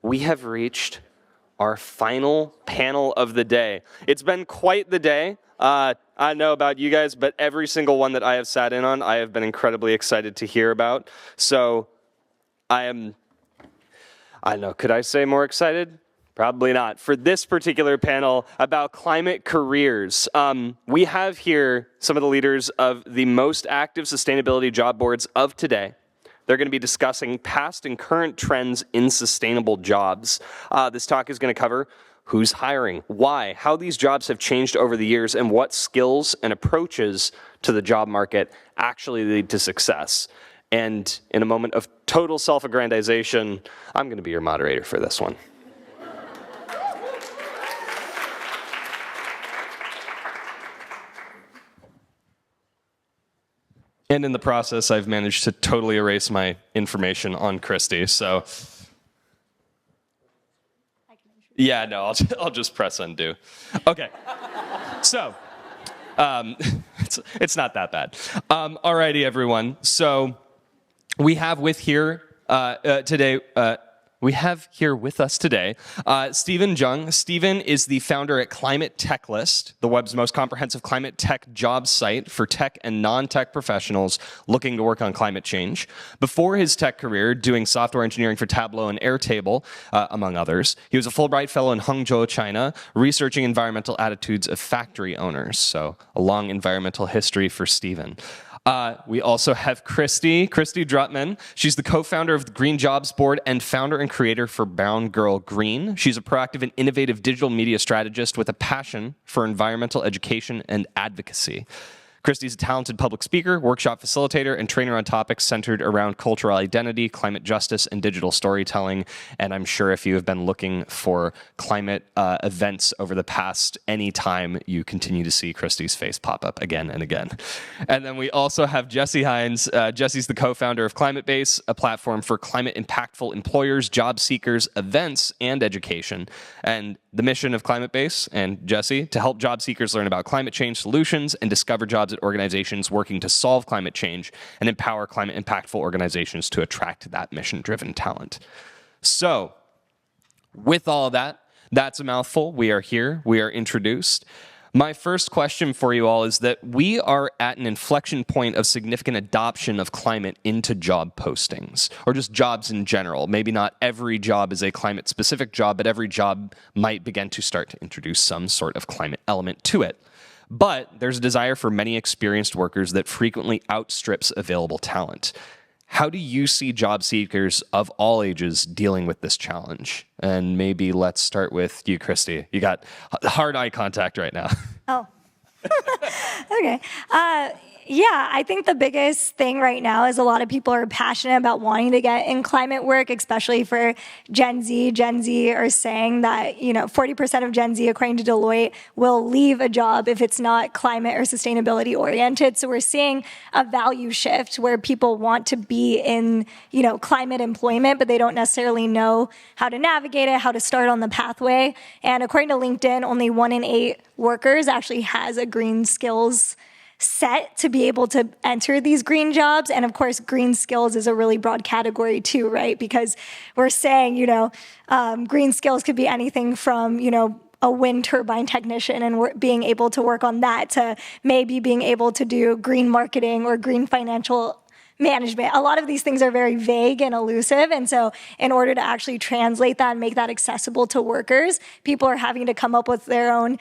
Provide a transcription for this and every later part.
we have reached our final panel of the day. It's been quite the day. I don't know about you guys, but every single one that I have sat in on, I have been incredibly excited to hear about. So I don't know, could I say more excited? Probably not. For this particular panel about climate careers, we have here some of the leaders of the most active sustainability job boards of today. They're going to be discussing past and current trends in sustainable jobs. This talk is going to cover who's hiring, why, how these jobs have changed over the years, and what skills and approaches to the job market actually lead to success. And in a moment of total self-aggrandization, I'm going to be your moderator for this one. And in the process, I've managed to totally erase my information on Kristy, so. Yeah, no, I'll just press undo. Okay, so it's not that bad. Alrighty, everyone. So we have here with us today Stephen Zhang. Stephen is the founder at ClimateTechList, the web's most comprehensive climate tech job site for tech and non-tech professionals looking to work on climate change. Before his tech career, doing software engineering for Tableau and Airtable, among others, he was a Fulbright Fellow in Hangzhou, China, researching environmental attitudes of factory owners. So a long environmental history for Stephen. We also have Kristy Drutman. She's the co-founder of the Green Jobs Board and founder and creator for Brown Girl Green. She's a proactive and innovative digital media strategist with a passion for environmental education and advocacy. Kristy's a talented public speaker, workshop facilitator, and trainer on topics centered around cultural identity, climate justice, and digital storytelling. And I'm sure if you have been looking for climate events over the past any time, you continue to see Kristy's face pop up again and again. And then we also have Hynes. Jesse's the co-founder of Climatebase, a platform for climate impactful employers, job seekers, events, and education. And the mission of Climatebase and Jesse, to help job seekers learn about climate change solutions and discover jobs at organizations working to solve climate change and empower climate impactful organizations to attract that mission-driven talent. So, with all of that, that's a mouthful. We are here. We are introduced. My first question for you all is that we are at an inflection point of significant adoption of climate into job postings, or just jobs in general. Maybe not every job is a climate-specific job, but every job might begin to start to introduce some sort of climate element to it. But there's a desire for many experienced workers that frequently outstrips available talent. How do you see job seekers of all ages dealing with this challenge? And maybe let's start with you, Kristy. You got hard eye contact right now. Oh, okay. Yeah, I think the biggest thing right now is a lot of people are passionate about wanting to get in climate work, especially for Gen Z. Gen Z are saying that, 40% of Gen Z, according to Deloitte, will leave a job if it's not climate or sustainability oriented. So we're seeing a value shift where people want to be in, climate employment, but they don't necessarily know how to navigate it, how to start on the pathway. And according to LinkedIn, only 1 in 8 workers actually has a green skills set to be able to enter these green jobs. And of course, green skills is a really broad category too, right? Because we're saying, green skills could be anything from, a wind turbine technician and being able to work on that to maybe being able to do green marketing or green financial management. A lot of these things are very vague and elusive. And so in order to actually translate that and make that accessible to workers, people are having to come up with their own,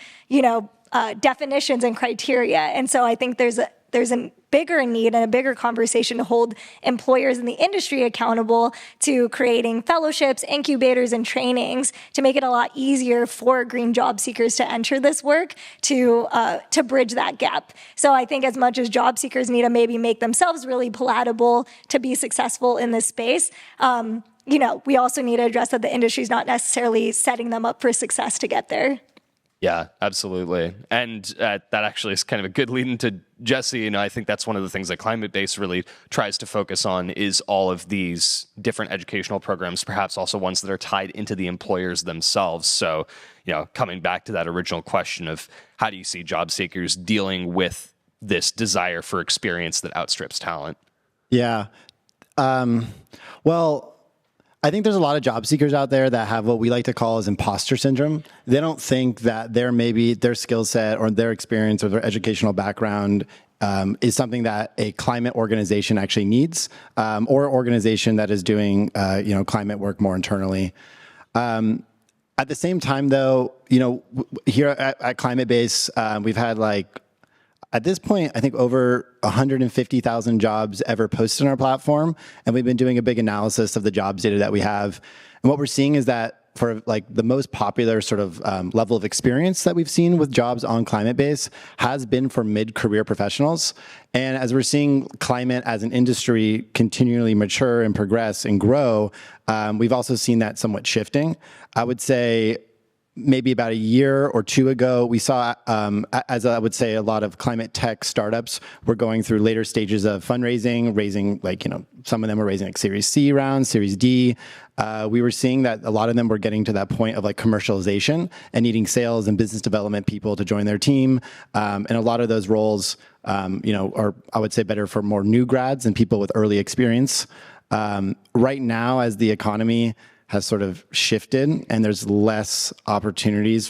definitions and criteria. And so I think there's a bigger need and a bigger conversation to hold employers in the industry accountable to creating fellowships, incubators, and trainings to make it a lot easier for green job seekers to enter this work to bridge that gap. So I think as much as job seekers need to maybe make themselves really palatable to be successful in this space, we also need to address that the industry is not necessarily setting them up for success to get there. Yeah, absolutely. And that actually is kind of a good lead into Jesse. I think that's one of the things that Climatebase really tries to focus on is all of these different educational programs, perhaps also ones that are tied into the employers themselves. So, coming back to that original question of how do you see job seekers dealing with this desire for experience that outstrips talent? Yeah. Well, I think there's a lot of job seekers out there that have what we like to call as imposter syndrome. They don't think that their skill set or their experience or their educational background is something that a climate organization actually needs, or an organization that is doing climate work more internally. At the same time, though, here at Climatebase, we've had at this point, I think over 150,000 jobs ever posted on our platform, and we've been doing a big analysis of the jobs data that we have. And what we're seeing is that for the most popular sort of level of experience that we've seen with jobs on Climatebase has been for mid-career professionals. And as we're seeing climate as an industry continually mature and progress and grow, we've also seen that somewhat shifting. I would say maybe about a year or two ago, we saw, as I would say, a lot of climate tech startups were going through later stages of fundraising, raising some of them were raising Series C rounds, Series D. We were seeing that a lot of them were getting to that point of commercialization and needing sales and business development people to join their team. And a lot of those roles, are, I would say, better for more new grads and people with early experience. Right now, as the economy has sort of shifted and there's less opportunities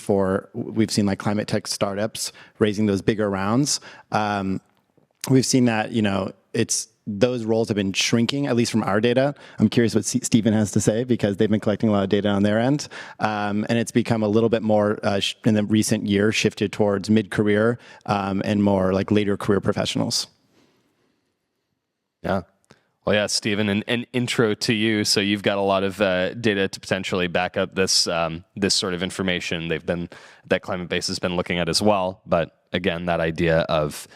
we've seen climate tech startups raising those bigger rounds. We've seen that, those roles have been shrinking, at least from our data. I'm curious what Stephen has to say because they've been collecting a lot of data on their end. And it's become a little bit more, in the recent year, shifted towards mid-career and more later career professionals. Yeah. Well, yeah, Stephen, an intro to you. So you've got a lot of data to potentially back up this this sort of information that Climatebase has been looking at as well. But again, that idea of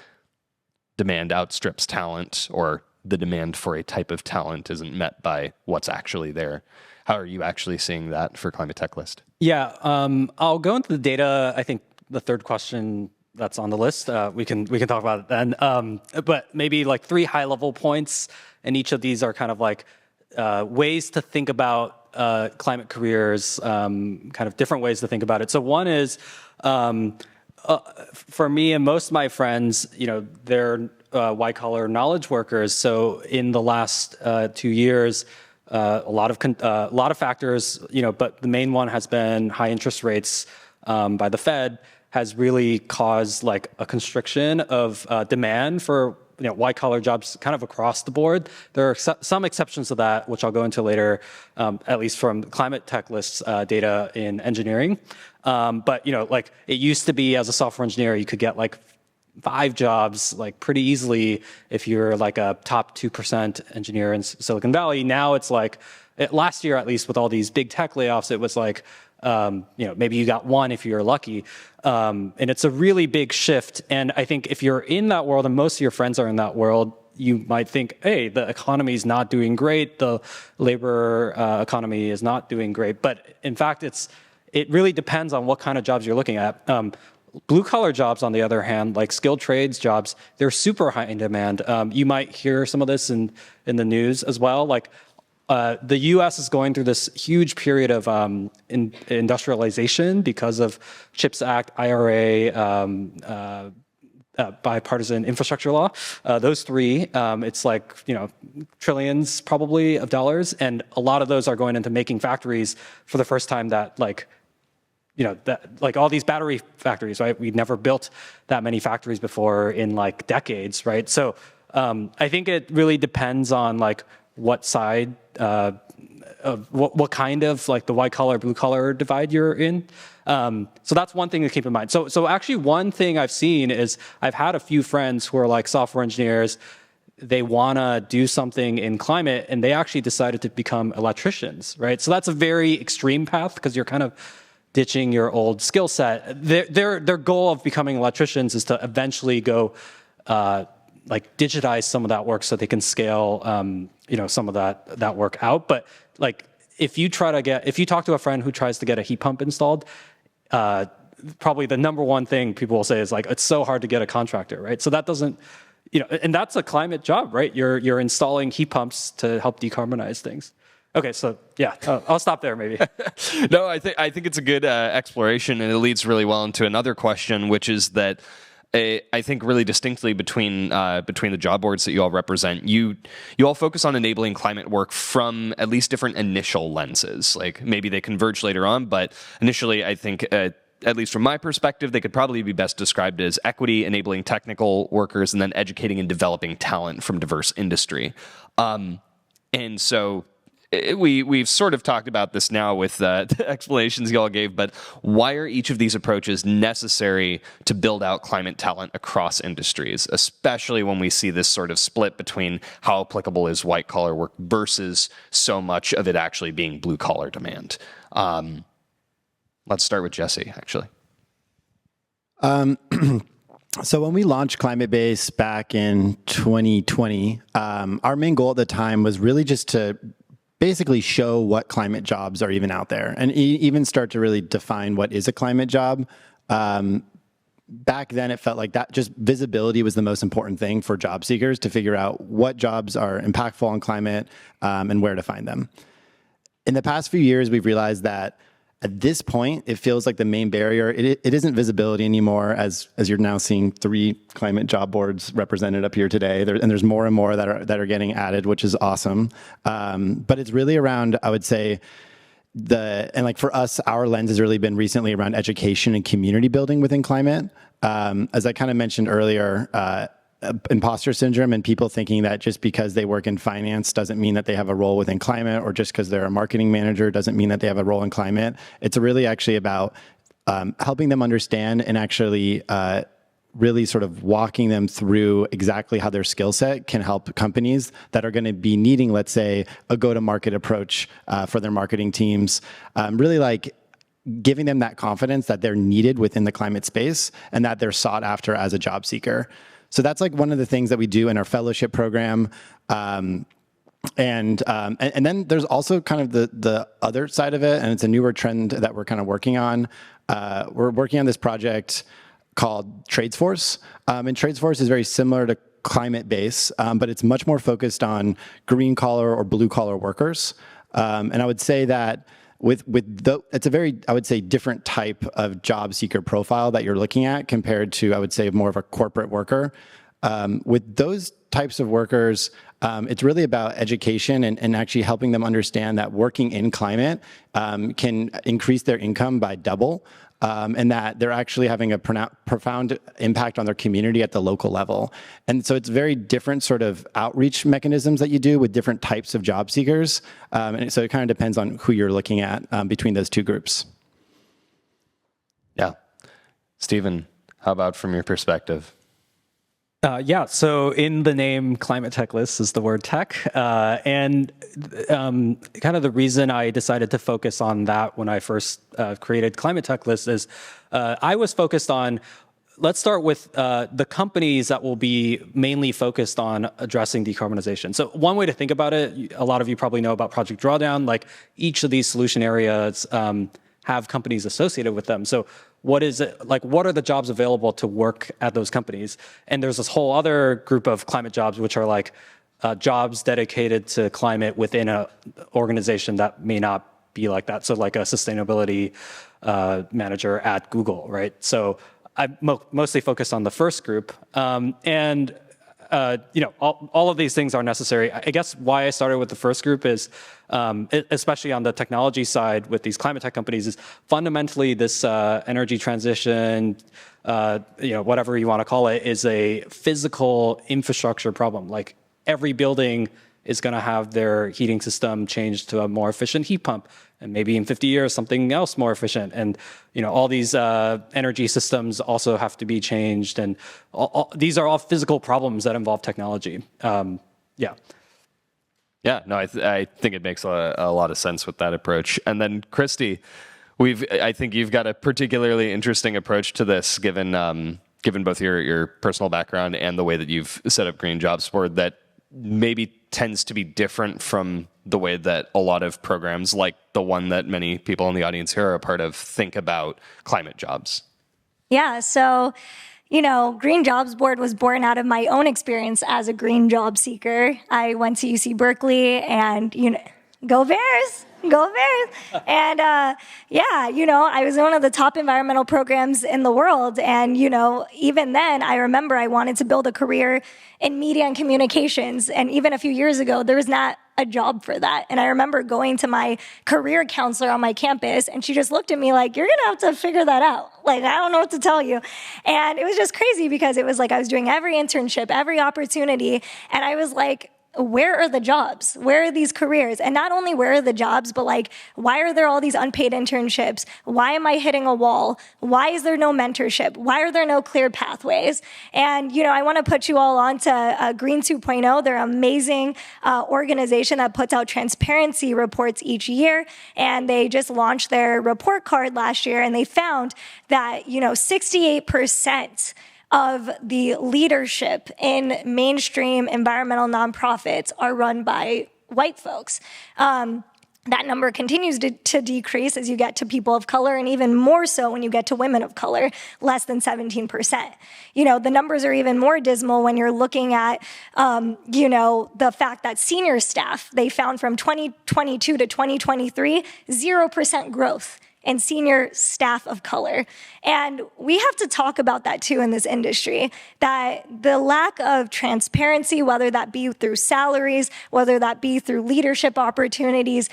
demand outstrips talent, or the demand for a type of talent isn't met by what's actually there. How are you actually seeing that for ClimateTechList? Yeah, I'll go into the data. I think the third question that's on the list, we can talk about it then. But maybe 3 high-level points. And each of these are kind of ways to think about climate careers, kind of different ways to think about it. So one is, for me and most of my friends, they're white-collar knowledge workers. So in the last 2 years, a lot of factors, but the main one has been high interest rates by the Fed has really caused a constriction of demand for white-collar jobs kind of across the board. There are some exceptions to that, which I'll go into later, at least from ClimateTechList's data in engineering. But it used to be as a software engineer, you could get 5 jobs pretty easily if you're a top 2% engineer in Silicon Valley. Now it's last year, at least with all these big tech layoffs, it was maybe you got 1 if you're lucky. And it's a really big shift. And I think if you're in that world and most of your friends are in that world, you might think, hey, the economy is not doing great. The labor economy is not doing great. But in fact, it really depends on what kind of jobs you're looking at. Blue-collar jobs, on the other hand, skilled trades jobs, they're super high in demand. You might hear some of this in the news as well. The U.S. is going through this huge period of industrialization because of CHIPS Act, IRA, bipartisan infrastructure law. Those 3, it's trillions probably of dollars, and a lot of those are going into making factories for the first time that all these battery factories, right? We'd never built that many factories before in decades, right? So I think it really depends on what side, what kind of the white collar, blue collar divide you're in. So that's one thing to keep in mind. So actually one thing I've seen is I've had a few friends who are software engineers. They want to do something in climate and they actually decided to become electricians, right? So that's a very extreme path because you're kind of ditching your old skill set. Their goal of becoming electricians is to eventually go digitize some of that work so they can scale some of that work out. But if you talk to a friend who tries to get a heat pump installed, probably the number one thing people will say is it's so hard to get a contractor, right? So that doesn't, and that's a climate job, right? You're installing heat pumps to help decarbonize things. Okay, so yeah, I'll stop there maybe. No, I think it's a good exploration, and it leads really well into another question, which is that I think really distinctly between the job boards that you all represent. You all focus on enabling climate work from at least different initial lenses. Like maybe they converge later on, but initially I think at least from my perspective, they could probably be best described as equity, enabling technical workers, and then educating and developing talent from diverse industry. And so we've sort of talked about this now with the explanations you all gave, but why are each of these approaches necessary to build out climate talent across industries, especially when we see this sort of split between how applicable is white-collar work versus so much of it actually being blue-collar demand? Let's start with Jesse, actually. So when we launched Climatebase back in 2020, our main goal at the time was really just to basically show what climate jobs are even out there and even start to really define what is a climate job. Back then, it felt like that just visibility was the most important thing for job seekers to figure out what jobs are impactful on climate and where to find them. In the past few years, we've realized that at this point, it feels like the main barrier, it isn't visibility anymore, as you're now seeing 3 climate job boards represented up here today. And there's more and more that are getting added, which is awesome. But it's really around, I would say, for us, our lens has really been recently around education and community building within climate. As I kind of mentioned earlier, imposter syndrome and people thinking that just because they work in finance doesn't mean that they have a role within climate, or just because they're a marketing manager doesn't mean that they have a role in climate. It's really actually about helping them understand and actually really sort of walking them through exactly how their skill set can help companies that are going to be needing, let's say, a go-to-market approach for their marketing teams. Really like giving them that confidence that they're needed within the climate space and that they're sought after as a job seeker. So that's like one of the things that we do in our fellowship program. And then there's also kind of the other side of it, and it's a newer trend that we're kind of working on. We're working on this project called Tradesforce. And Tradesforce is very similar to Climatebase, but it's much more focused on green collar or blue collar workers. And I would say that it's a very, I would say, different type of job seeker profile that you're looking at compared to, I would say, more of a corporate worker. With those types of workers, it's really about education and actually helping them understand that working in climate can increase their income by double, and that they're actually having a profound impact on their community at the local level. And so it's very different sort of outreach mechanisms that you do with different types of job seekers. And so it kind of depends on who you're looking at between those two groups. Yeah. Stephen, how about from your perspective? So in the name ClimateTechList is the word tech. And kind of the reason I decided to focus on that when I first created ClimateTechList is I was focused on, let's start with the companies that will be mainly focused on addressing decarbonization. So one way to think about it, a lot of you probably know about Project Drawdown, like each of these solution areas have companies associated with them. So what is it like? What are the jobs available to work at those companies? And there's this whole other group of climate jobs, which are like jobs dedicated to climate within an organization that may not be like that. So like a sustainability manager at Google, right? So I mostly focused on the first group, and all of these things are necessary. I guess why I started with the first group is, especially on the technology side with these climate tech companies, is fundamentally this energy transition, whatever you want to call it, is a physical infrastructure problem. Like every building is going to have their heating system changed to a more efficient heat pump, and maybe in 50 years something else more efficient. And all these energy systems also have to be changed, and these are all physical problems that involve technology. Yeah, no, I think it makes a lot of sense with that approach. And then Kristy, I think you've got a particularly interesting approach to this, given both your personal background and the way that you've set up Green Jobs Board, that maybe tends to be different from the way that a lot of programs like the one that many people in the audience here are a part of think about climate jobs. Yeah, so, Green Jobs Board was born out of my own experience as a green job seeker. I went to UC Berkeley and, Go Bears! Go Bears! And yeah, I was in one of the top environmental programs in the world. And, even then, I remember I wanted to build a career in media and communications. And even a few years ago, there was not a job for that. And I remember going to my career counselor on my campus, and she just looked at me like, you're going to have to figure that out. Like, I don't know what to tell you. And it was just crazy because it was like I was doing every internship, every opportunity, and I was like, where are the jobs? Where are these careers? And not only where are the jobs, but like, why are there all these unpaid internships? Why am I hitting a wall? Why is there no mentorship? Why are there no clear pathways? And, I want to put you all on to Green 2.0. They're an amazing organization that puts out transparency reports each year. And they just launched their report card last year. And they found that, 68% of the leadership in mainstream environmental nonprofits are run by white folks. That number continues to decrease as you get to people of color, and even more so when you get to women of color, less than 17%. The numbers are even more dismal when you're looking at, the fact that senior staff, they found from 2022 to 2023, 0% growth and senior staff of color. And we have to talk about that too in this industry, that the lack of transparency, whether that be through salaries, whether that be through leadership opportunities,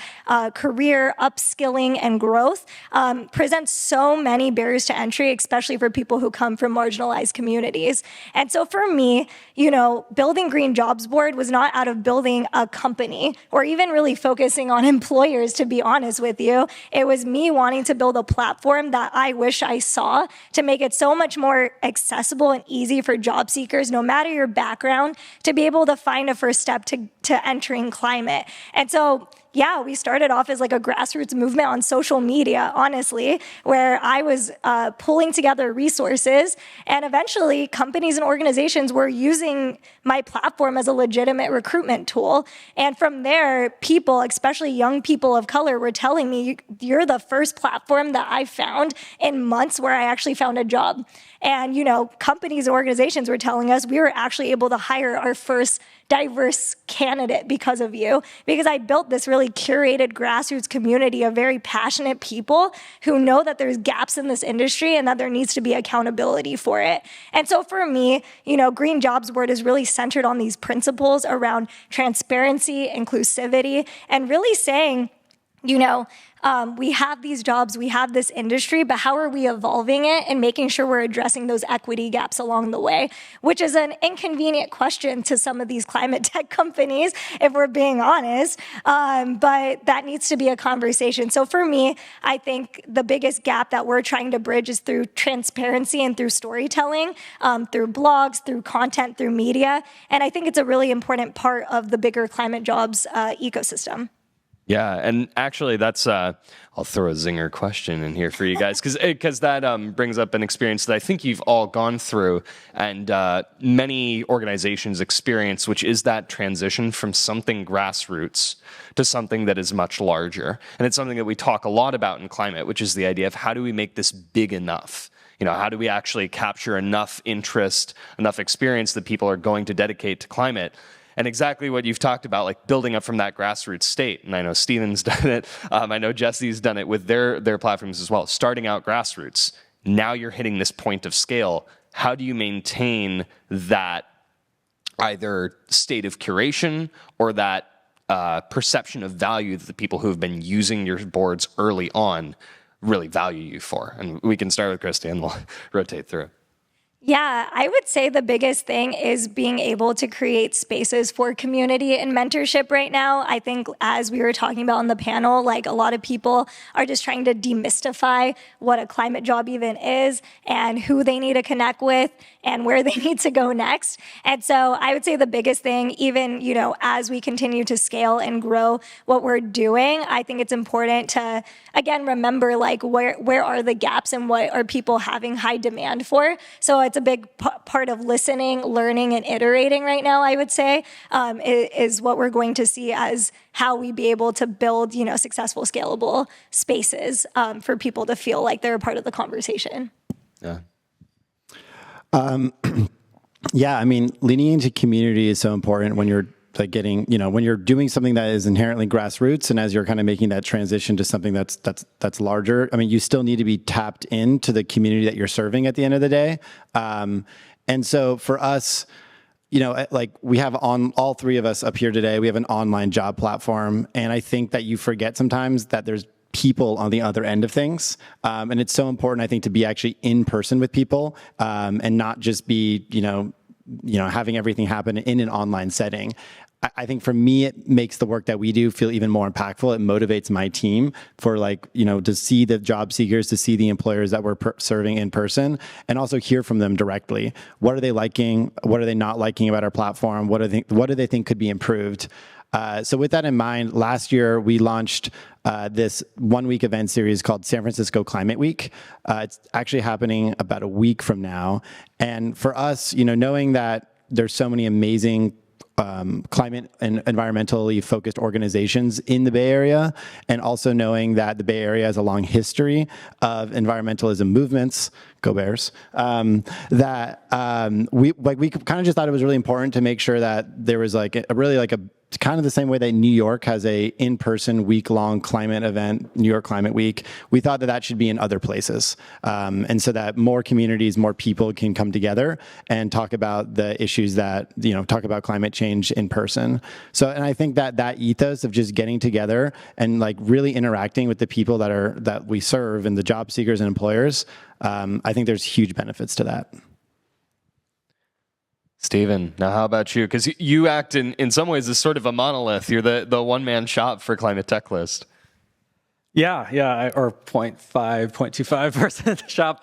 career upskilling and growth, presents so many barriers to entry, especially for people who come from marginalized communities. And so for me, building Green Jobs Board was not out of building a company or even really focusing on employers, to be honest with you. It was me wanting to build a platform that I wish I saw to make it so much more accessible and easy for job seekers, no matter your background, to be able to find a first step to entering climate. And so, yeah, we started off as like a grassroots movement on social media, honestly, where I was pulling together resources, and eventually companies and organizations were using my platform as a legitimate recruitment tool. And from there, people, especially young people of color, were telling me, you're the first platform that I found in months where I actually found a job. And, companies and organizations were telling us we were actually able to hire our first diverse candidate because of you, because I built this really curated grassroots community of very passionate people who know that there's gaps in this industry and that there needs to be accountability for it. And so for me, Green Jobs Board is really centered on these principles around transparency, inclusivity, and really saying, we have these jobs, we have this industry, but how are we evolving it and making sure we're addressing those equity gaps along the way, which is an inconvenient question to some of these climate tech companies, if we're being honest, but that needs to be a conversation. So for me, I think the biggest gap that we're trying to bridge is through transparency and through storytelling, through blogs, through content, through media, and I think it's a really important part of the bigger climate jobs ecosystem. Yeah, and actually that's, I'll throw a zinger question in here for you guys, because that brings up an experience that I think you've all gone through and many organizations experience, which is that transition from something grassroots to something that is much larger. And it's something that we talk a lot about in climate, which is the idea of how do we make this big enough? How do we actually capture enough interest, enough experience that people are going to dedicate to climate? And exactly what you've talked about, like building up from that grassroots state. And I know Steven's done it. I know Jesse's done it with their platforms as well. Starting out grassroots. Now you're hitting this point of scale. How do you maintain that either state of curation or that perception of value that the people who have been using your boards early on really value you for? And we can start with Kristy and we'll rotate through. Yeah, I would say the biggest thing is being able to create spaces for community and mentorship right now. I think as we were talking about on the panel, like a lot of people are just trying to demystify what a climate job even is and who they need to connect with and where they need to go next. And so I would say the biggest thing, even, as we continue to scale and grow what we're doing, I think it's important to, again, remember like where are the gaps and what are people having high demand for. So it's a big part of listening, learning, and iterating right now, I would say, is what we're going to see as how we be able to build, successful, scalable spaces for people to feel like they're a part of the conversation. Yeah. Yeah, I mean, leaning into community is so important when you're like getting, when you're doing something that is inherently grassroots, and as you're kind of making that transition to something that's larger, I mean, you still need to be tapped into the community that you're serving at the end of the day. And so for us, like we have all three of us up here today, we have an online job platform. And I think that you forget sometimes that there's people on the other end of things. And it's so important, I think, to be actually in person with people, and not just be, having everything happen in an online setting. I think for me, it makes the work that we do feel even more impactful. It motivates my team for to see the job seekers, to see the employers that we're serving in person, and also hear from them directly. What are they liking? What are they not liking about our platform? What do they think could be improved? So with that in mind, last year we launched this 1-week event series called San Francisco Climate Week. It's actually happening about a week from now. And for us, knowing that there's so many amazing climate and environmentally focused organizations in the Bay Area, and also knowing that the Bay Area has a long history of environmentalism movements, go Bears, that we kind of just thought it was really important to make sure that there was kind of the same way that New York has a in-person week-long climate event, New York Climate Week. We thought that should be in other places. And so that more communities, more people can come together and talk about the issues that, talk about climate change in person. So, and I think that ethos of just getting together and really interacting with the people that we serve and the job seekers and employers, I think there's huge benefits to that. Steven, now how about you? Because you act in some ways as sort of a monolith. You're the one-man shop for ClimateTechList. Yeah, or 0.25% shop.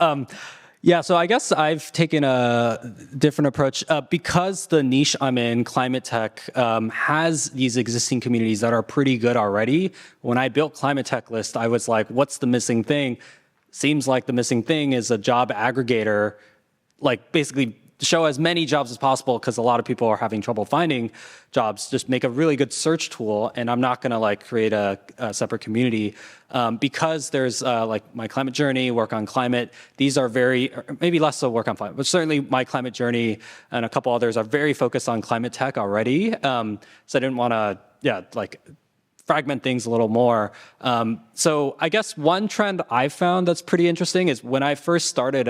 So I guess I've taken a different approach because the niche I'm in, climate tech, has these existing communities that are pretty good already. When I built ClimateTechList, I was like, what's the missing thing? Seems like the missing thing is a job aggregator, basically show as many jobs as possible, because a lot of people are having trouble finding jobs. Just make a really good search tool, and I'm not going to create a separate community because there's my climate journey, work on climate. These are maybe less so work on climate, but certainly my climate journey and a couple others are very focused on climate tech already. So I didn't want to fragment things a little more. So I guess one trend I found that's pretty interesting is when I first started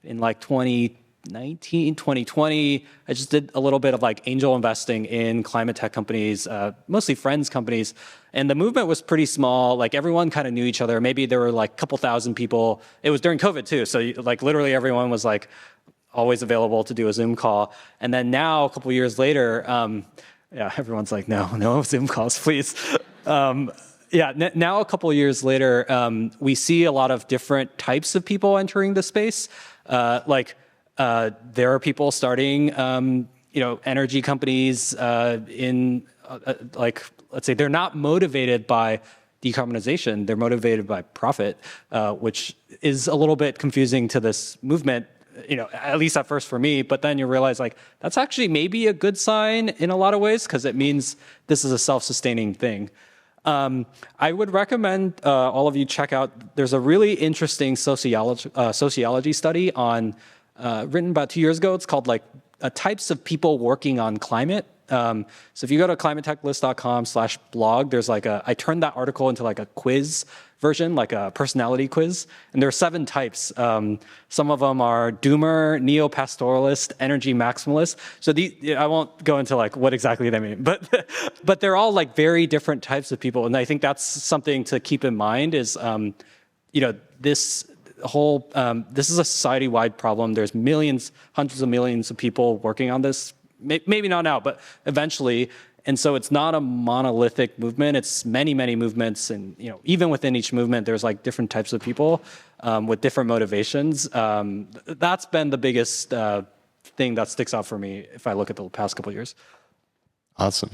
in 2019, 2020, I just did a little bit of angel investing in climate tech companies, mostly friends companies. And the movement was pretty small. Everyone kind of knew each other. Maybe there were a couple thousand people. It was during COVID too. So literally everyone was always available to do a Zoom call. And then now a couple years later, everyone's no Zoom calls, please. Now a couple of years later, we see a lot of different types of people entering the space. There are people starting, energy companies let's say they're not motivated by decarbonization, they're motivated by profit, which is a little bit confusing to this movement, at least at first for me, but then you realize that's actually maybe a good sign in a lot of ways, because it means this is a self-sustaining thing. I would recommend all of you check out, there's a really interesting sociology study on written about 2 years ago. It's called types of people working on climate. So if you go to climatechlist.com/blog, there's I turned that article into a quiz version, a personality quiz. And there are 7 types. Some of them are doomer, neo-pastoralist, energy maximalist. So I won't go into what exactly they mean, but they're all very different types of people. And I think that's something to keep in mind is, this is a society-wide problem. There's millions, hundreds of millions of people working on this. Maybe not now, but eventually. And so it's not a monolithic movement. It's many, many movements. And even within each movement, there's different types of people with different motivations. That's been the biggest thing that sticks out for me if I look at the past couple of years. Awesome.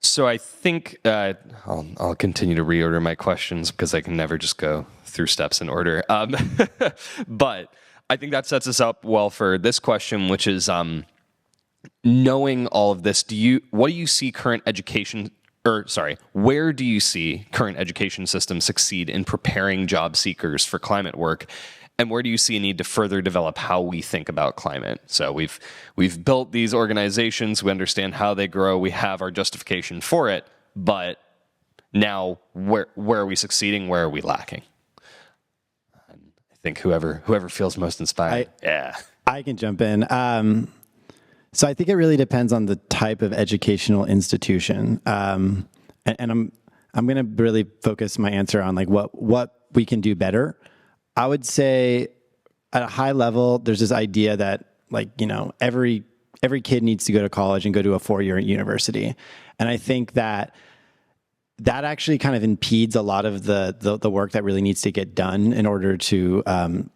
So I think I'll continue to reorder my questions because I can never just go through steps in order. But I think that sets us up well for this question, which is knowing all of this, where do you see current education systems succeed in preparing job seekers for climate work? And where do you see a need to further develop how we think about climate? So we've built these organizations, we understand how they grow, we have our justification for it, but now where are we succeeding, where are we lacking? I think whoever feels most inspired. I can jump in. So I think it really depends on the type of educational institution. And I'm going to really focus my answer on like what we can do better. I would say at a high level, there's this idea that like, you know, every kid needs to go to college and go to a 4-year university. And I think that actually kind of impedes a lot of the work that really needs to get done in order to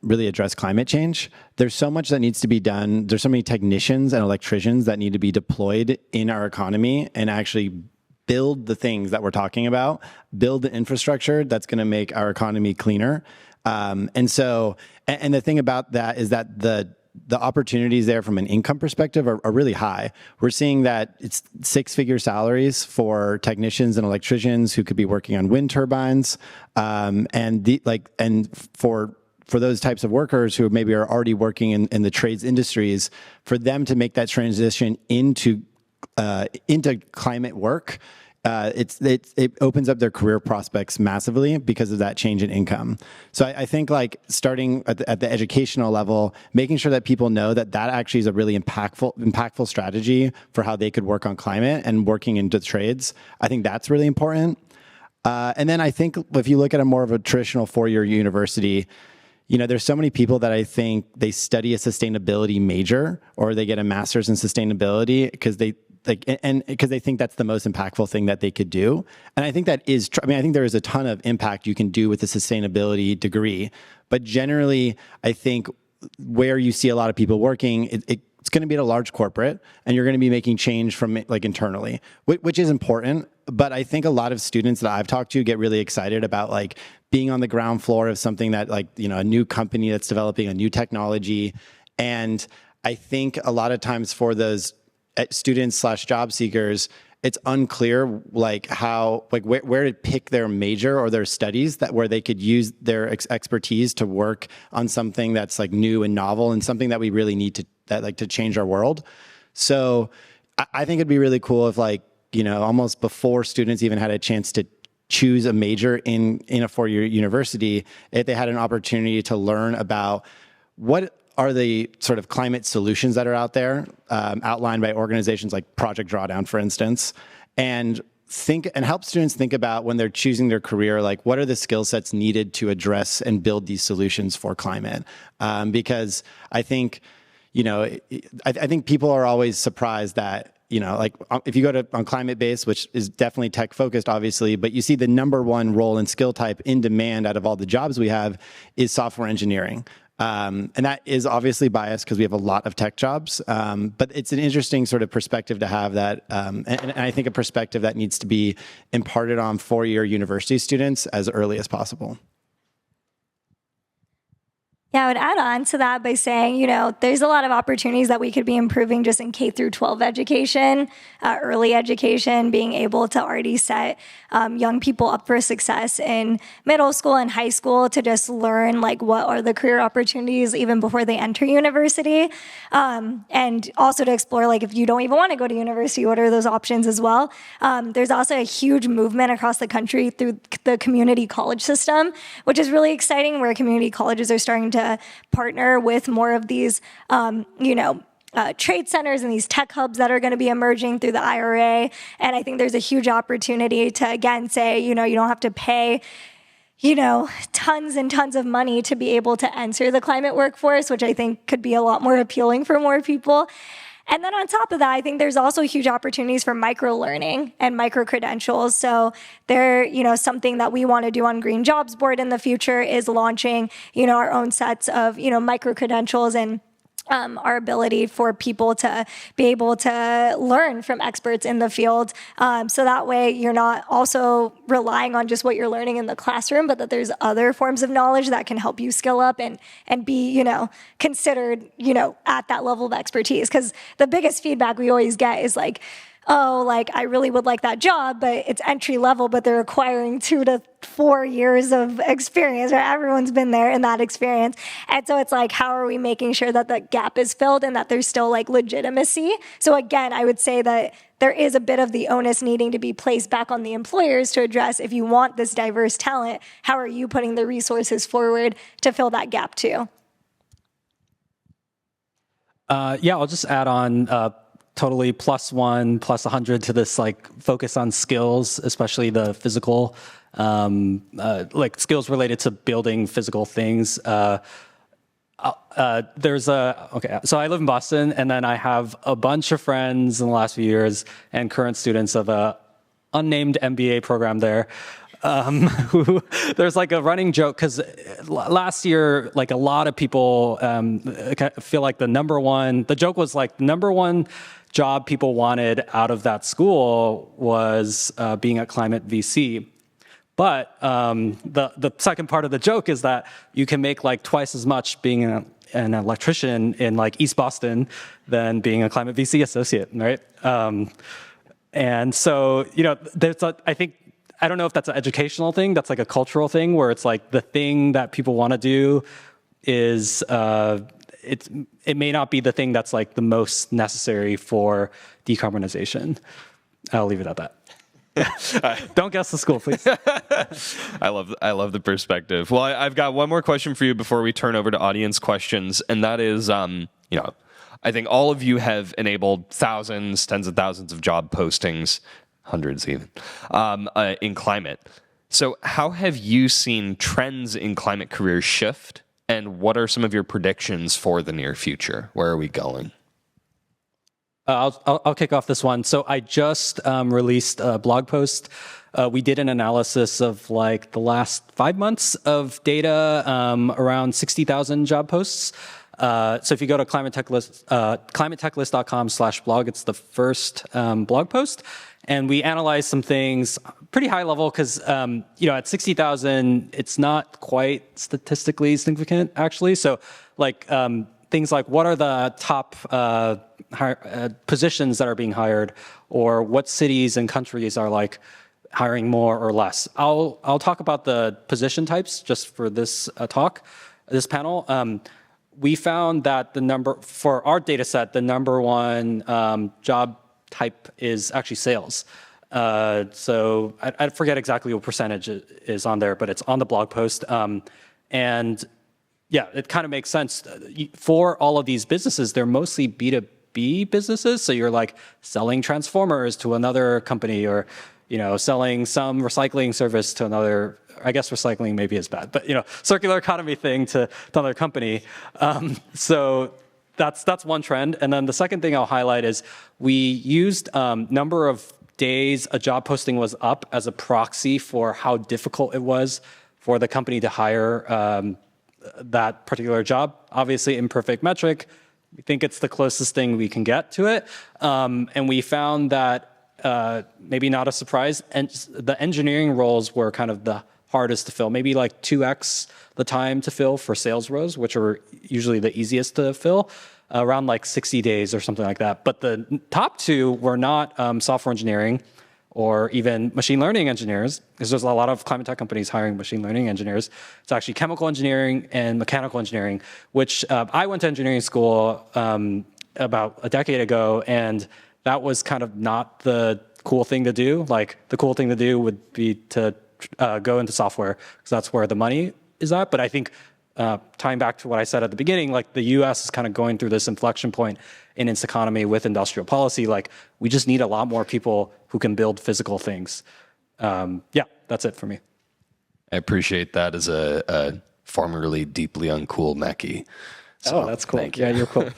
really address climate change. There's so much that needs to be done. There's so many technicians and electricians that need to be deployed in our economy and actually build the things that we're talking about, build the infrastructure that's going to make our economy cleaner. And the thing about that is that the opportunities there from an income perspective are really high. We're seeing that it's 6-figure salaries for technicians and electricians who could be working on wind turbines, and for those types of workers who maybe are already working in the trades industries, for them to make that transition into climate work. It opens up their career prospects massively because of that change in income. So I think like starting at the educational level, making sure that people know that actually is a really impactful strategy for how they could work on climate and working into trades. I think that's really important. And then I think if you look at a more of a traditional 4-year university, you know, there's so many people that I think they study a sustainability major or they get a master's in sustainability because they think that's the most impactful thing that they could do. And I think that is, I think there is a ton of impact you can do with a sustainability degree. But generally, I think where you see a lot of people working, it's going to be at a large corporate, and you're going to be making change from like internally, which is important. But I think a lot of students that I've talked to get really excited about like being on the ground floor of something that like, you know, a new company that's developing a new technology. And I think a lot of times for those students/job seekers, it's unclear like how, like where to pick their major or their studies where they could use their expertise to work on something that's like new and novel and something that we really need to change our world. So I think it'd be really cool if like, you know, almost before students even had a chance to choose a major in a 4-year university, if they had an opportunity to learn about what are the sort of climate solutions that are out there, outlined by organizations like Project Drawdown, for instance, and help students think about when they're choosing their career, like what are the skill sets needed to address and build these solutions for climate? Because I think, you know, I think people are always surprised that, you know, like if you go on Climatebase, which is definitely tech focused, obviously, but you see the #1 role and skill type in demand out of all the jobs we have is software engineering. And that is obviously biased because we have a lot of tech jobs, but it's an interesting sort of perspective to have that, and I think a perspective that needs to be imparted on 4-year university students as early as possible. Yeah, I would add on to that by saying, you know, there's a lot of opportunities that we could be improving just in K through 12 education, early education, being able to already set young people up for success in middle school and high school to just learn like what are the career opportunities even before they enter university. And also to explore like if you don't even want to go to university, what are those options as well? There's also a huge movement across the country through the community college system, which is really exciting, where community colleges are starting to partner with more of these, trade centers and these tech hubs that are going to be emerging through the IRA. And I think there's a huge opportunity to, again, say, you know, you don't have to pay, you know, tons and tons of money to be able to enter the climate workforce, which I think could be a lot more appealing for more people. And then on top of that, I think there's also huge opportunities for micro-learning and micro-credentials. So they're, you know, something that we want to do on Green Jobs Board in the future is launching, you know, our own sets of, you know, micro-credentials and our ability for people to be able to learn from experts in the field. So that way you're not also relying on just what you're learning in the classroom, but that there's other forms of knowledge that can help you skill up and be, you know, considered, you know, at that level of expertise. Because the biggest feedback we always get is like, oh, like I really would like that job, but it's entry level, but they're requiring 2 to 4 years of experience, or everyone's been there in that experience. And so it's like, how are we making sure that the gap is filled and that there's still like legitimacy? So again, I would say that there is a bit of the onus needing to be placed back on the employers to address, if you want this diverse talent, how are you putting the resources forward to fill that gap too? Yeah, I'll just add on totally +1, +100 to this like focus on skills, especially the physical, like skills related to building physical things. So I live in Boston, and then I have a bunch of friends in the last few years and current students of a unnamed MBA program there. Who, there's like a running joke because last year, like a lot of people feel like the joke was like the number one job people wanted out of that school was being at Climate VC. But the second part of the joke is that you can make like twice as much being an electrician in like East Boston than being a Climate VC associate, right? And so, I don't know if that's an educational thing. That's like a cultural thing where it's like the thing that people want to do is it may not be the thing that's like the most necessary for decarbonization. I'll leave it at that. Don't guess the school, please. I love the perspective. Well, I've got one more question for you before we turn over to audience questions, and that is, I think all of you have enabled thousands, tens of thousands of job postings, hundreds even, in climate. So how have you seen trends in climate careers shift, and what are some of your predictions for the near future? Where are we going? I'll kick off this one. So I just released a blog post. We did an analysis of like the last 5 months of data around 60,000 job posts. So if you go to ClimateTechList, climatetechlist.com/blog, it's the first blog post. And we analyzed some things pretty high level because, at 60,000, it's not quite statistically significant, actually. So like things like what are the top positions that are being hired, or what cities and countries are like hiring more or less. I'll talk about the position types just for this this panel. We found that for our data set, the number one job type is actually sales. So I forget exactly what percentage is on there, but it's on the blog post. And yeah, it kind of makes sense. For all of these businesses, they're mostly B2B businesses. So you're like selling transformers to another company, or, selling some recycling service to another. I guess recycling maybe is bad, but, circular economy thing to another company. So that's one trend. And then the second thing I'll highlight is we used number of days a job posting was up as a proxy for how difficult it was for the company to hire that particular job. Obviously, imperfect metric. We think it's the closest thing we can get to it. And we found that, maybe not a surprise, and the engineering roles were kind of the hardest to fill, maybe like 2x the time to fill for sales roles, which are usually the easiest to fill, around like 60 days or something like that. But the top two were not software engineering or even machine learning engineers, because there's a lot of climate tech companies hiring machine learning engineers. It's actually chemical engineering and mechanical engineering, which I went to engineering school about a decade ago, and that was kind of not the cool thing to do. Like the cool thing to do would be to go into software, because that's where the money is at. But I think tying back to what I said at the beginning, like the US is kind of going through this inflection point in its economy with industrial policy. Like we just need a lot more people who can build physical things. Yeah, that's it for me. I appreciate that as a formerly deeply uncool Mackie. So, that's cool. Thank you. Yeah, you're cool.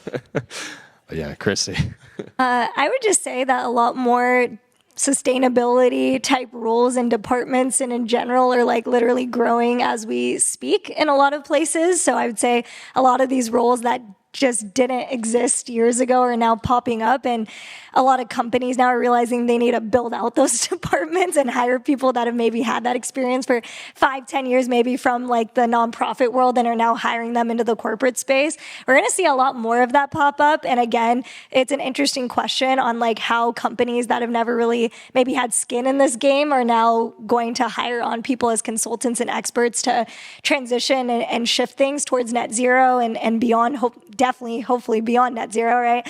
Yeah, Kristy. I would just say that a lot more sustainability type roles and departments and in general are like literally growing as we speak in a lot of places. So I would say a lot of these roles that just didn't exist years ago are now popping up, and a lot of companies now are realizing they need to build out those departments and hire people that have maybe had that experience for 5-10 years, maybe from like the nonprofit world, and are now hiring them into the corporate space. We're going to see a lot more of that pop up. And again, it's an interesting question on like how companies that have never really maybe had skin in this game are now going to hire on people as consultants and experts to transition and shift things towards net zero and beyond, hopefully beyond net zero, right?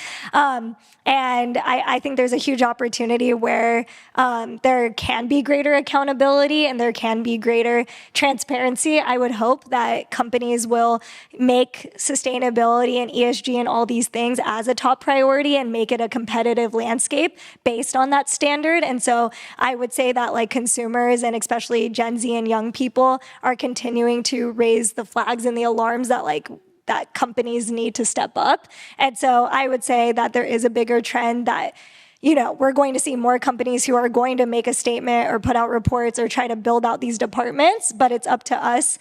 And I think there's a huge opportunity where there can be greater accountability and there can be greater transparency. I would hope that companies will make sustainability and ESG and all these things as a top priority and make it a competitive landscape based on that standard. And so I would say that like consumers and especially Gen Z and young people are continuing to raise the flags and the alarms that companies need to step up. And so I would say that there is a bigger trend that, we're going to see more companies who are going to make a statement or put out reports or try to build out these departments, but it's up to us,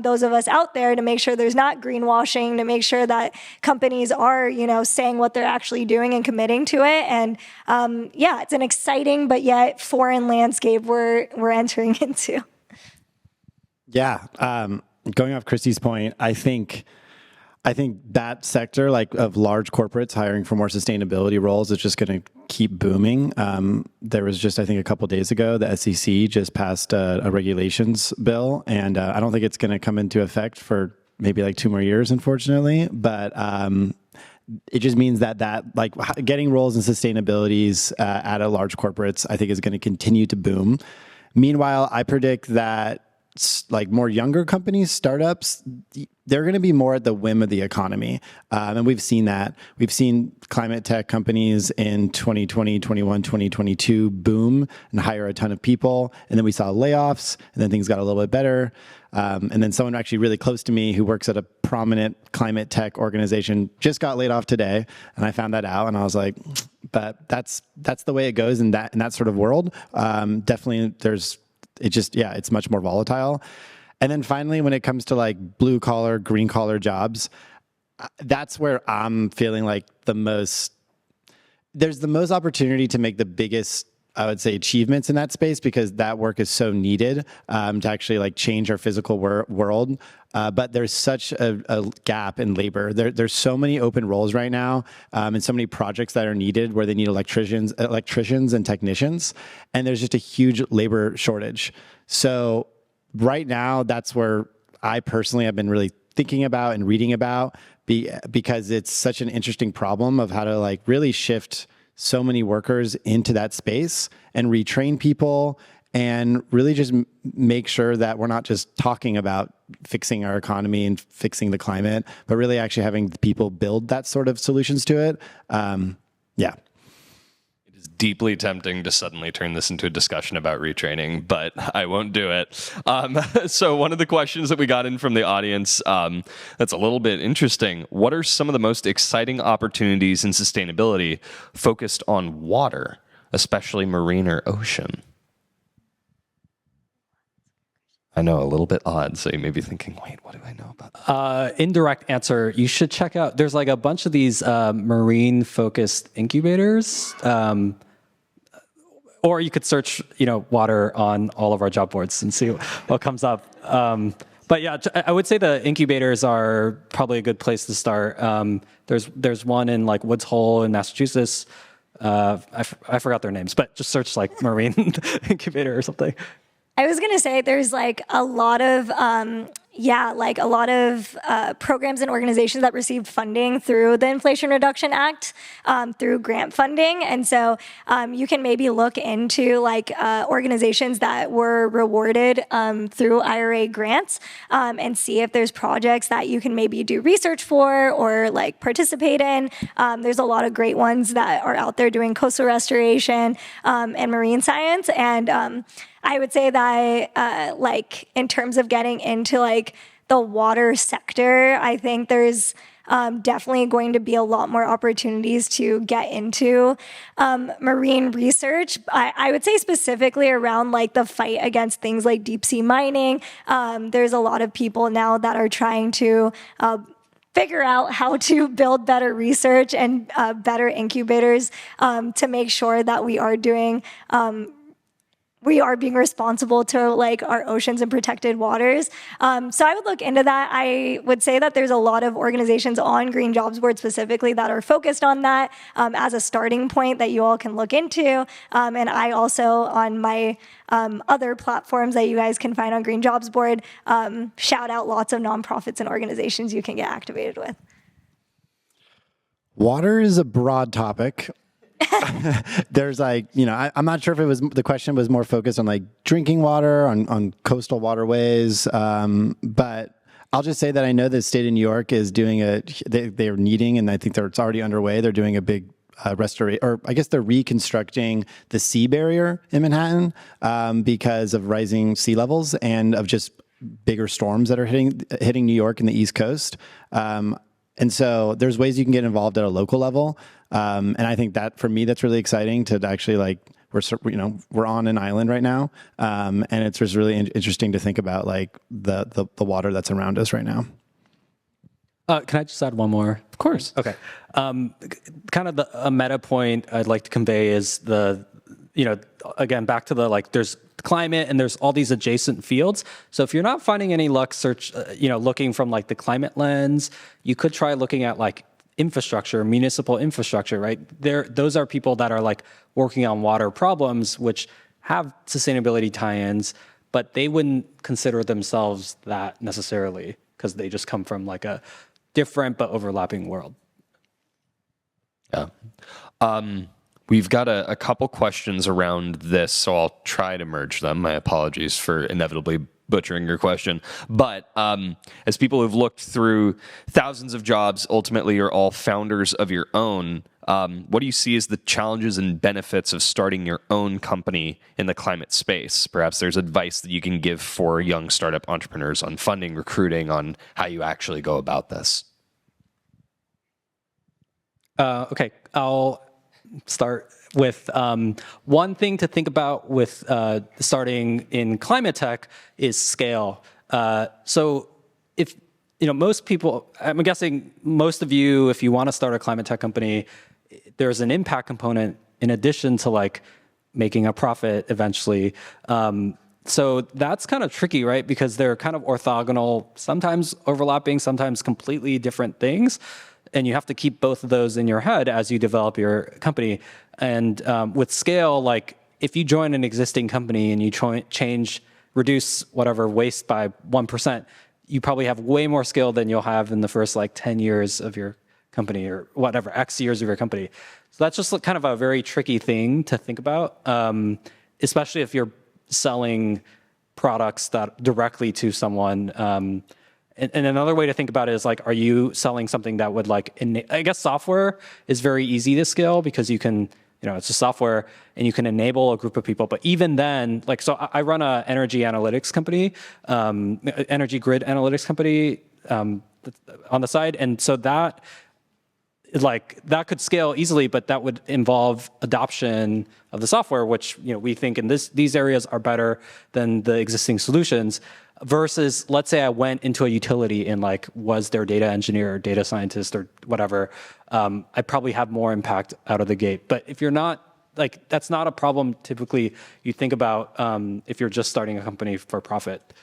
those of us out there, to make sure there's not greenwashing, to make sure that companies are, saying what they're actually doing and committing to it. And it's an exciting but yet foreign landscape we're entering into. Yeah. Going off Kristy's point, I think that sector, like of large corporates hiring for more sustainability roles, is just going to keep booming. There was just, I think, a couple of days ago, the SEC just passed a regulations bill, and I don't think it's going to come into effect for maybe like 2 more years, unfortunately. But it just means that like getting roles in sustainabilities at a large corporates, I think, is going to continue to boom. Meanwhile, I predict that like more younger companies, startups, they're going to be more at the whim of the economy. And we've seen that. We've seen climate tech companies in 2020, 21, 2022 boom and hire a ton of people. And then we saw layoffs, and then things got a little bit better. And then someone actually really close to me who works at a prominent climate tech organization just got laid off today. And I found that out, and I was like, but that's the way it goes in that sort of world. Definitely it's much more volatile. And then finally, when it comes to like blue collar, green collar jobs, that's where I'm feeling like there's the most opportunity to make the biggest, I would say, achievements in that space, because that work is so needed to actually like change our physical world. But there's such a gap in labor. There's so many open roles right now, and so many projects that are needed where they need electricians and technicians, and there's just a huge labor shortage. So right now, that's where I personally have been really thinking about and reading about, because it's such an interesting problem of how to like really shift so many workers into that space and retrain people and really just make sure that we're not just talking about fixing our economy and fixing the climate, but really actually having people build that sort of solutions to it. It is deeply tempting to suddenly turn this into a discussion about retraining, but I won't do it. So one of the questions that we got in from the audience that's a little bit interesting: what are some of the most exciting opportunities in sustainability focused on water, especially marine or ocean? I know, a little bit odd, so you may be thinking, wait, what do I know about that? Indirect answer, you should check out, there's like a bunch of these marine-focused incubators, or you could search, water on all of our job boards and see what comes up. But yeah, I would say the incubators are probably a good place to start. There's one in like Woods Hole in Massachusetts. I forgot their names, but just search like marine incubator or something. I was going to say there's like a lot of programs and organizations that received funding through the Inflation Reduction Act, through grant funding. And so you can maybe look into like organizations that were rewarded through IRA grants and see if there's projects that you can maybe do research for or like participate in. There's a lot of great ones that are out there doing coastal restoration and marine science. And I would say that like in terms of getting into like the water sector, I think there's definitely going to be a lot more opportunities to get into marine research. I would say specifically around like the fight against things like deep sea mining. There's a lot of people now that are trying to figure out how to build better research and better incubators to make sure that we are being responsible to like our oceans and protected waters. So I would look into that. I would say that there's a lot of organizations on Green Jobs Board specifically that are focused on that as a starting point that you all can look into. And I also, on my other platforms that you guys can find on Green Jobs Board, shout out lots of nonprofits and organizations you can get activated with. Water is a broad topic. There's like, I'm not sure if the question was more focused on like drinking water, on coastal waterways. But I'll just say that I know the state of New York is doing they're needing, and I think it's already underway. They're doing a big restoration, or I guess they're reconstructing the sea barrier in Manhattan because of rising sea levels and of just bigger storms that are hitting New York and the East Coast. And so there's ways you can get involved at a local level. And I think that for me, that's really exciting to actually like, we're on an island right now. And it's just really interesting to think about like the water that's around us right now. Can I just add one more? Of course. Okay. Kind of a meta point I'd like to convey is again, back to there's climate and there's all these adjacent fields. So if you're not finding any luck looking from like the climate lens, you could try looking at like infrastructure, municipal infrastructure, right? Those are people that are like working on water problems, which have sustainability tie-ins, but they wouldn't consider themselves that necessarily because they just come from like a different but overlapping world. Yeah. We've got a couple questions around this, so I'll try to merge them. My apologies for inevitably butchering your question. But as people who've looked through thousands of jobs, ultimately you're all founders of your own. What do you see as the challenges and benefits of starting your own company in the climate space? Perhaps there's advice that you can give for young startup entrepreneurs on funding, recruiting, on how you actually go about this. Okay, I'll start with one thing to think about with starting in climate tech is scale. So if, most people, I'm guessing most of you, if you want to start a climate tech company, there's an impact component in addition to like making a profit eventually. So that's kind of tricky, right? Because they're kind of orthogonal, sometimes overlapping, sometimes completely different things. And you have to keep both of those in your head as you develop your company. And with scale, like if you join an existing company and you reduce whatever waste by 1%, you probably have way more scale than you'll have in the first like 10 years of your company or whatever, X years of your company. So that's just kind of a very tricky thing to think about, especially if you're selling products that directly to someone. And another way to think about it is like, are you selling something that would like, I guess software is very easy to scale because you can, it's just software and you can enable a group of people. But even then, like, so I run a energy analytics company, energy grid analytics company on the side. And so that could scale easily, but that would involve adoption of the software, which, we think in these areas are better than the existing solutions. Versus, let's say I went into a utility and like was their data engineer or data scientist or whatever, I probably have more impact out of the gate. But if you're not, like, that's not a problem typically you think about if you're just starting a company for profit.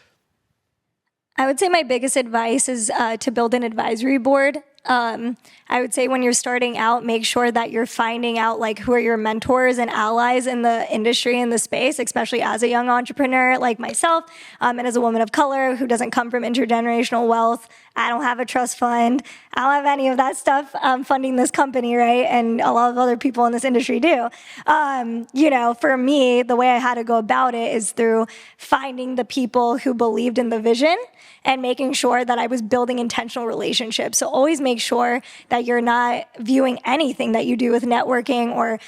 I would say my biggest advice is to build an advisory board. I would say when you're starting out, make sure that you're finding out like who are your mentors and allies in the industry, in the space, especially as a young entrepreneur like myself, and as a woman of color who doesn't come from intergenerational wealth. I don't have a trust fund. I don't have any of that stuff funding this company, right? And a lot of other people in this industry do. For me, the way I had to go about it is through finding the people who believed in the vision and making sure that I was building intentional relationships. So always make make sure that you're not viewing anything that you do with networking or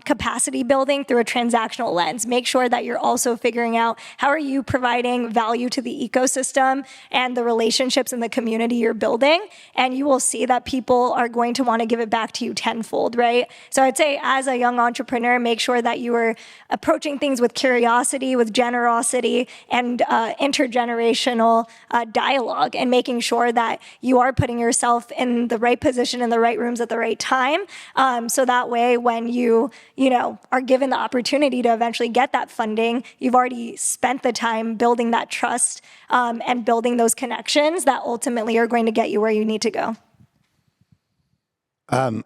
capacity building through a transactional lens. Make sure that you're also figuring out how are you providing value to the ecosystem and the relationships in the community you're building, and you will see that people are going to want to give it back to you tenfold, right? So I'd say as a young entrepreneur, make sure that you are approaching things with curiosity, with generosity, and intergenerational dialogue, and making sure that you are putting yourself in the right position in the right rooms at the right time. So that way, when you are given the opportunity to eventually get that funding, you've already spent the time building that trust and building those connections that ultimately are going to get you where you need to go. I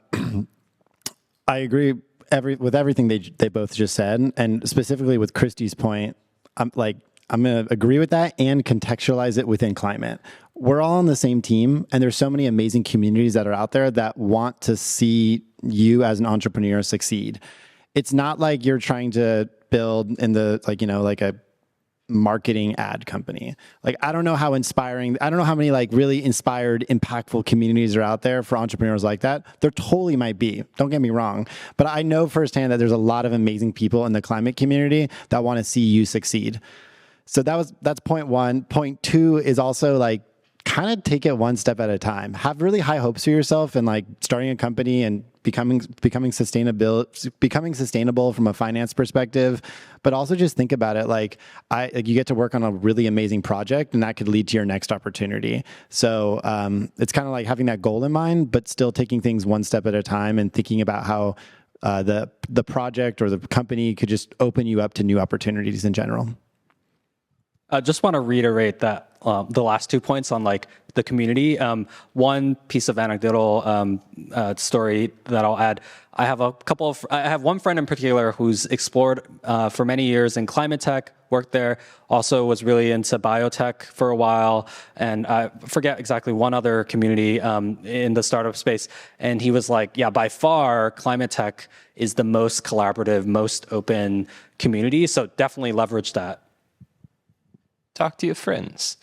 agree with everything they both just said, and specifically with Kristy's point, I'm going to agree with that and contextualize it within climate. We're all on the same team, and there's so many amazing communities that are out there that want to see you as an entrepreneur succeed. It's not like you're trying to build in the like a marketing ad company. Like, I don't know how many like really inspired, impactful communities are out there for entrepreneurs like that. There totally might be, don't get me wrong, but I know firsthand that there's a lot of amazing people in the climate community that want to see you succeed. So that's point one. Point two is also like, kind of take it one step at a time. Have really high hopes for yourself and like starting a company and becoming sustainable from a finance perspective, but also just think about it like you get to work on a really amazing project, and that could lead to your next opportunity. So it's kind of like having that goal in mind, but still taking things one step at a time and thinking about how the project or the company could just open you up to new opportunities in general. I just want to reiterate that the last 2 points on like the community. One piece of anecdotal story that I'll add. I have one friend in particular who's explored for many years in climate tech, worked there, also was really into biotech for a while, and I forget exactly one other community in the startup space. And he was like, yeah, by far, climate tech is the most collaborative, most open community. So definitely leverage that. Talk to your friends.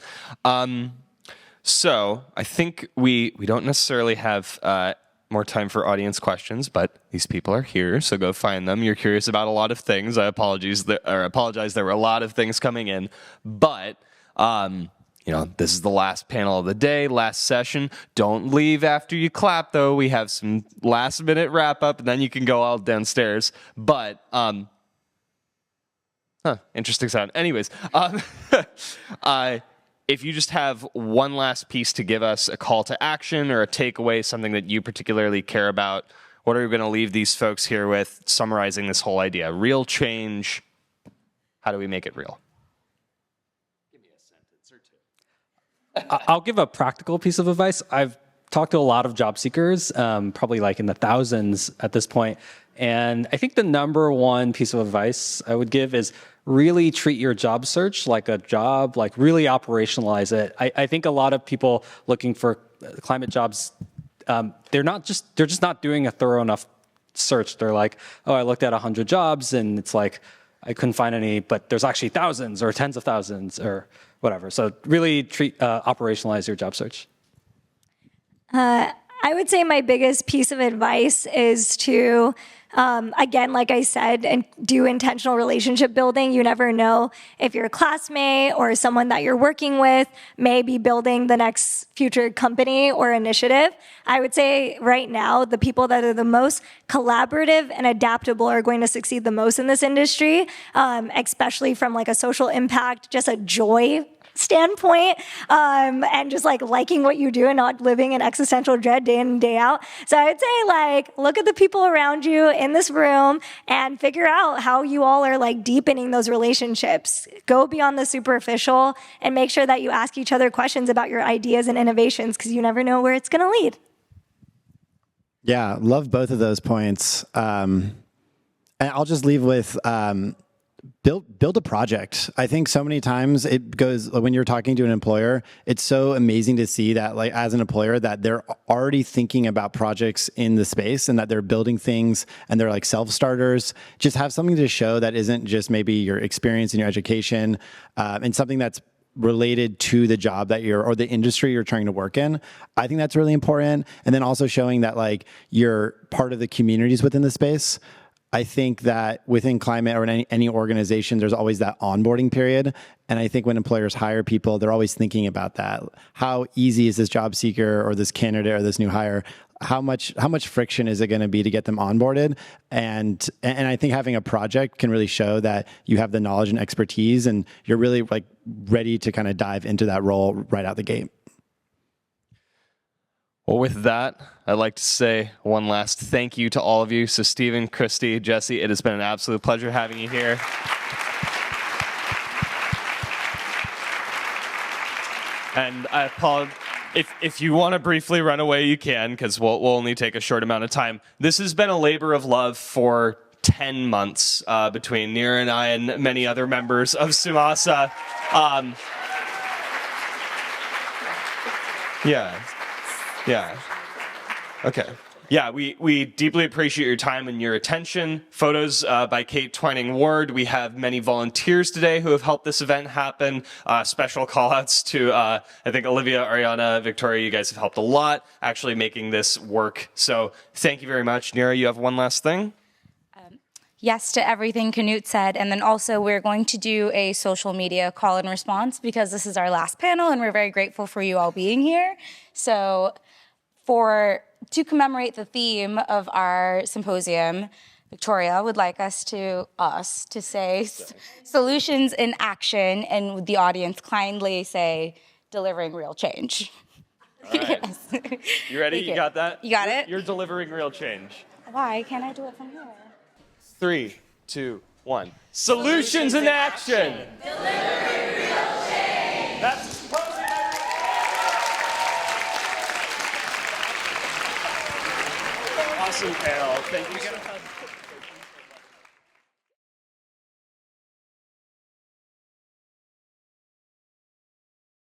So I think we don't necessarily have more time for audience questions, but these people are here, so go find them. You're curious about a lot of things. I apologize. There were a lot of things coming in, but this is the last panel of the day, last session. Don't leave after you clap, though. We have some last-minute wrap-up, and then you can go all downstairs. But interesting sound. Anyways, if you just have one last piece to give us, a call to action or a takeaway, something that you particularly care about, what are we going to leave these folks here with, summarizing this whole idea? Real change. How do we make it real? Give me a sentence or two. I'll give a practical piece of advice. I've talked to a lot of job seekers, probably like in the thousands at this point. And I think the number one piece of advice I would give is really treat your job search like a job, like really operationalize it. I think a lot of people looking for climate jobs, they're just not doing a thorough enough search. They're like, oh, I looked at 100 jobs and it's like, I couldn't find any, but there's actually thousands or tens of thousands or whatever. So really operationalize your job search. I would say my biggest piece of advice is to, again, like I said, and do intentional relationship building. You never know if your classmate or someone that you're working with may be building the next future company or initiative. I would say right now, the people that are the most collaborative and adaptable are going to succeed the most in this industry, especially from like a social impact, just a joy standpoint, and just like liking what you do and not living in existential dread day in and day out. So I'd say like look at the people around you in this room and figure out how you all are like deepening those relationships. Go beyond the superficial and make sure that you ask each other questions about your ideas and innovations, because you never know where it's going to lead. Yeah, love both of those points. And I'll just leave with build a project. I think so many times it goes, when you're talking to an employer, it's so amazing to see that like as an employer that they're already thinking about projects in the space and that they're building things and they're like self-starters. Just have something to show that isn't just maybe your experience and your education, and something that's related to the job that or the industry you're trying to work in. I think that's really important. And then also showing that like you're part of the communities within the space. I think that within climate or in any organization, there's always that onboarding period. And I think when employers hire people, they're always thinking about that. How easy is this job seeker or this candidate or this new hire? How much friction is it going to be to get them onboarded? And I think having a project can really show that you have the knowledge and expertise and you're really like ready to kind of dive into that role right out the gate. Well, with that, I'd like to say one last thank you to all of you. So Stephen, Kristy, Jesse, it has been an absolute pleasure having you here. And I apologize. If you want to briefly run away, you can, because we'll only take a short amount of time. This has been a labor of love for 10 months between Neera and I and many other members of Sumasa. Yeah. Okay. Yeah, we deeply appreciate your time and your attention. Photos by Kate Twining Ward. We have many volunteers today who have helped this event happen. Special call outs to, I think, Olivia, Ariana, Victoria. You guys have helped a lot actually making this work. So thank you very much. Neera, you have one last thing? Yes to everything Canute said. And then also we're going to do a social media call and response because this is our last panel and we're very grateful for you all being here. So to commemorate the theme of our symposium, Victoria would like us to say solutions in action, and would the audience kindly say delivering real change. All right. Yes. You ready? You got that? You got it? You're delivering real change. Why can't I do it from here? 3, 2, 1. Solutions in action. Delivering real change. That's Symposium. Awesome panel. Thank you.